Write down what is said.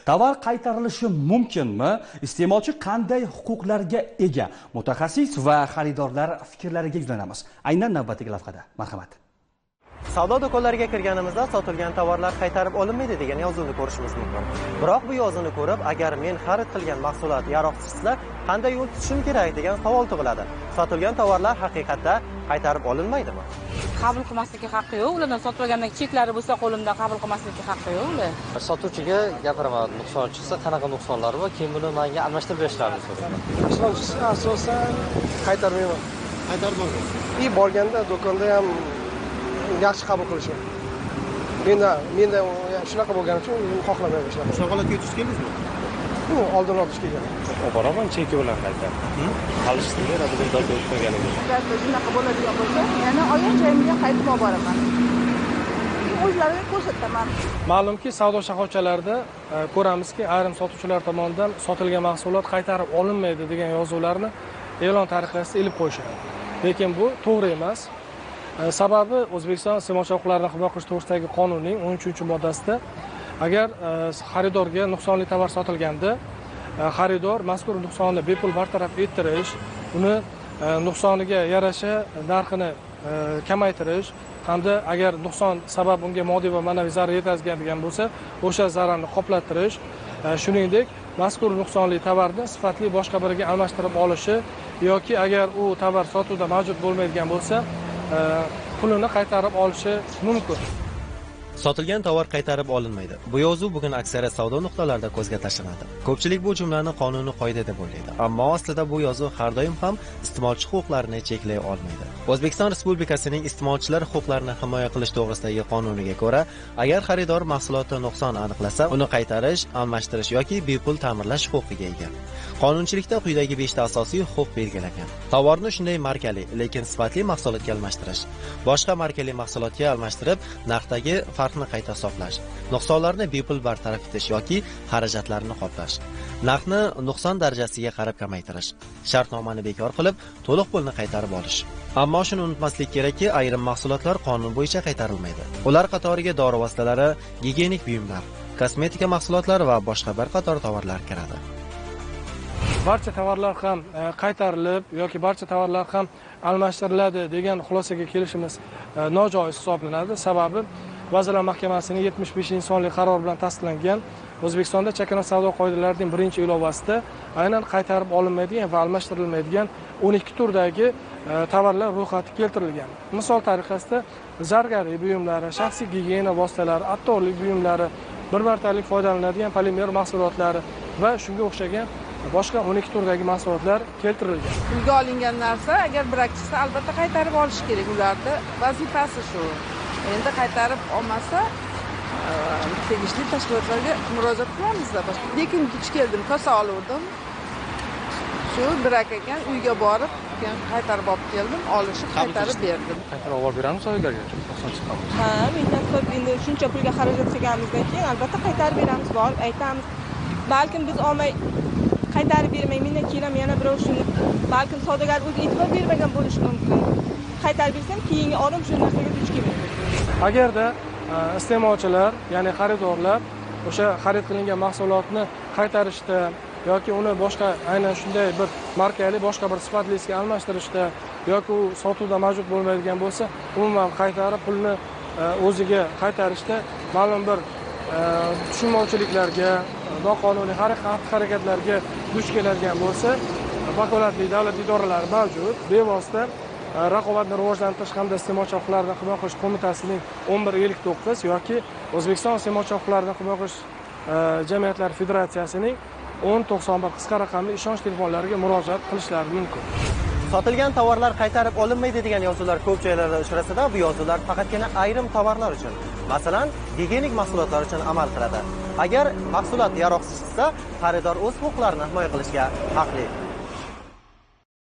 Tovar qaytarilishi mumkinmi? Iste'molchi qanday huquqlarga ega? Mutaxassis va xaridorlar fikrlariga yuzlanamiz. Aynan navbatdagi lavhada. Marhamat. Savdo do'konlariga kirganimizda sotilgan tovarlar qaytarib olinmaydi degan yozuvni ko'rishimiz mumkin. Biroq bu yozuvni ko'rib, agar men xarid qilgan mahsulot yaroqsizsa, qanday yo'l tutishim kerak degan savol tug'iladi. Sotilgan tovarlar haqiqatda qaytarib olinmaydimi? Qabul qilmaslikka haqqi yo'q. Ulardan sotib olgandan cheklari bo'lsa, qo'limda qabul qilmaslikka haqqi yo'q ular. Sotuvchiga gapiraman, nuqson chiqsa, qanaqa nuqsonlar bor, keyin buni menga almashtirib berishlarini so'rayman. Nuqson chiqsa, asosan qaytarmayman. Qaytarib bo'lmaydi. Borganda do'konda ham yaxshi qabul qilishim. Menda shunaqa bo'lgani uchun xohlamayman ishlashni. Shu holatga yetish keldingizmi? Oldin olib kelgan. Boraman cheki bilan qaytarib. Qolishni beradi deb do'konga o'tmaganimiz. Agar shunaqa bo'ladigan bo'lsa, yana oyon joyimga qaytib olib boraman. O'zlariga ko'rsataman. Ma'lumki, savdo shoxobchalarida ko'ramizki, ayrim sotuvchilar tomonidan sotilgan mahsulot qaytarib olinmaydi degan yozuvlarni e'lon tariqasida ilib qo'yishadi. Lekin bu to'g'ri emas. Sababi O'zbekiston iste'molchi huquqlarini himoya qilish to'g'risidagi qonunning 13-moddasida agar xaridorga nuqsonli tovar sotilganda xaridor mazkur nuqsonni bepul bartaraf ettirish, uni nuqsoniga yarasha narxini kamaytirish hamda agar nuqson sabab unga moddiy va ma'naviy zarar yetkazgan bo'lsa, o'sha zararni qoplattirish, shuningdek mazkur nuqsonli tovarni sifatli boshqa biriga almashtirib olishi yoki agar u tovar sotuvda mavjud bo'lmaydigan bo'lsa, pulini qaytarib olishi mumkin. Sotilgan tovar qaytarib olinmaydi. Bu yozuv bugun aksariyat savdo nuqtalarida ko'zga tashlanadi. Ko'pchilik bu jumlani qonuniy qoida deb o'ylaydi. Ammo aslida bu yozuv har doim ham iste'molchi huquqlarini cheklay olmaydi. O'zbekiston Respublikasining iste'molchilar huquqlarini himoya qilish to'g'risidagi qonuniga ko'ra, agar xaridor mahsulotda nuqson aniqlasa, uni qaytarish, almashtirish yoki bepul ta'mirlash huquqiga ega. Qonunchilikda quyidagi 5 ta asosiy huquq belgilangan. Tovarni shunday markali, lekin sifatli mahsulotga almashtirish, boshqa markali mahsulotga almashtirib, narxdagi farqni qayta hisoblash, nuqsonlarni bepul bartaraf etish yoki xarajatlarni qoplash, narxni nuqson darajasiga qarab kamaytirish, shartnomani bekor qilib, to'liq pulni qaytarib olish. Ammo shuni unutmaslik kerakki, ayrim mahsulotlar qonun bo'yicha qaytarilmaydi. Ular qatoriga dori vositalari, gigiyenik buyumlar, kosmetika mahsulotlari va boshqa bir qator tovarlar kiradi. Barcha tovarlar ham qaytarilib yoki barcha tovarlar ham almashtiriladi degan xulosaga kelishimiz nojoiz hisoblanadi. Sababi Vazirlar Mahkamasining 75-sonli qaror bilan tasdiqlangan O'zbekistonda chakana savdo qoidalarining 1-ilovasida aynan qaytarib olinmaydigan va almashtirilmaydigan 12 turdagi tovarlar ro'yxati keltirilgan. Misol tariqasida zargarlik buyumlari, shaxsiy gigiyena vositalari, attorlik buyumlari, bir martalik foydalaniladigan polimer mahsulotlari va shunga o'xshagan boshqa 12 turdagi mahsulotlar keltirilgan. Uyga olingan narsa agar birak chiqsa, albatta qaytarib olish kerak. Ularda vazifasi shu. Endi qaytarib olmasa, tegishli tashkilotlarga murojaat qilamiz. Lekin duch keldim, kosa oluvdim. Shu birak ekan, uyga borib, qaytarib olib keldim, olishib qaytarib berdim. Qaytarib olib beramiz oylarga, nuqson chiqadi. Ha, mehnat qilib endi shuncha pulga xarajat qilganimizdan keyin albatta qaytarib beramiz, borib aytamiz. Balkim biz olmay qaytarib bermay, mendan keyin ham yana birov shuni, balkim savdogar o'zi e'tibor bermagan bo'lishi mumkin. Qaytarib bersam, keyingi odam shu narsaga duch kelmaydi. Agarda iste'molchilar, ya'ni xaridorlar o'sha xarid qilingan mahsulotni qaytarishda yoki uni boshqa aynan shunday bir markali boshqa bir sifatlisiga almashtirishda yoki u sotuvda mavjud bo'lmaydigan bo'lsa, umuman qaytarib pulni o'ziga qaytarishda ma'lum bir tushunmovchiliklarga, noqonuniy harakatlarga duch keladigan bo'lsa, vakolatli davlat idoralari mavjud. Bevosita Raqobatni rivojlantirish hamda iste'molchi huquqlarini himoya qilish qo'mitasining 1159 yoki O'zbekiston iste'molchi huquqlarini himoya qilish jamiyatlari federatsiyasining 1091 qisqa raqamli ishonch telefonlariga murojaat qilishlari mumkin. Sotilgan tovarlar qaytarib olinmaydi degan yozuvlar ko'p joylarda uchrasa-da, bu yozuvlar faqatgina ayrim tovarlar uchun, masalan, gigiyenik mahsulotlar uchun amal qiladi. Agar mahsulot yaroqsiz chiqsa, xaridor o'z huquqlarini himoya qilishga haqli.